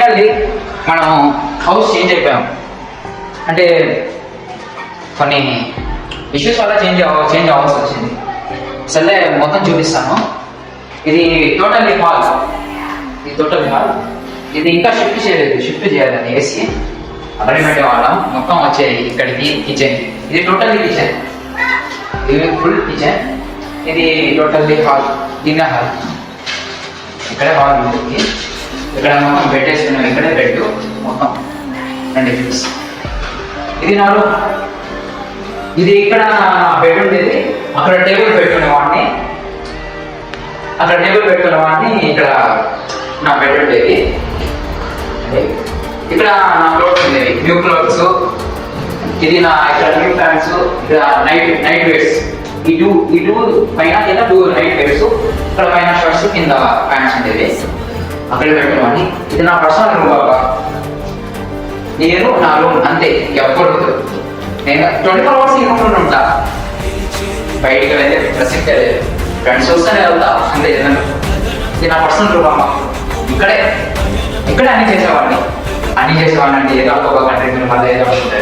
Finally మనం house change అయిపోయాం. అంటే కొన్ని ఇష్యూస్ వల్ల చేంజ్ అవ్వాల్సి వచ్చింది. సరే మొత్తం చూపిస్తాను. ఇది టోటల్లీ హాల్. ఇది ఇంకా షిఫ్ట్ చేయాలని ఏసీ అక్కడే పెట్టేవాళ్ళం. మొత్తం వచ్చాయి ఇక్కడికి కిచెన్. ఇది టోటల్లీ కిచెన్, ఇది ఫుల్ కిచెన్. ఇది టోటల్లీ హాల్, డిన్నర్ హాల్. ఇక్కడే హాల్ ఉంటుంది. ఇక్కడ మొత్తం బెడ్ వేసుకున్నాం. ఇక్కడే బెడ్ మొత్తం 2 ఫీట్స్. ఇది నాలుగు. ఇది ఇక్కడ బెడ్ ఉండేది. అక్కడ టేబుల్ పెట్టుకునేవాడిని. ఇక్కడ నా బెడ్ ఉండేది. ఇక్కడ నా క్లోత్స్ ఉండేవి, న్యూ క్లోత్స్. ఇది నా ఇక్కడ న్యూ ప్యాంట్స్. ఇక్కడ నైట్ వేర్స్. ఈ టూ పైన కింద 2 నైట్ వేర్స్. ఇక్కడ పైన షర్ట్స్, కింద ప్యాంట్స్ ఉండేవి. అక్కడ పెట్టుకునేవాడిని. ఇది నా పర్సనల్ రూమ్ బాబా. నేను నా రూమ్ అంతే. ఎప్పుడు నేను 24 అవర్స్ ఈ రూమ్లో ఉంటా. బయటికి వెళ్ళే ప్రసిద్ధి లేదు. ఫ్రెండ్స్ వస్తేనే వెళ్తా అంతే. ఇది నా పర్సనల్ రూమ్ అమ్మ. ఇక్కడే అన్ని చేసేవాడిని అంటే ఏదో ఒక కంట్రీ మళ్ళీ ఏదో ఉంటుంది.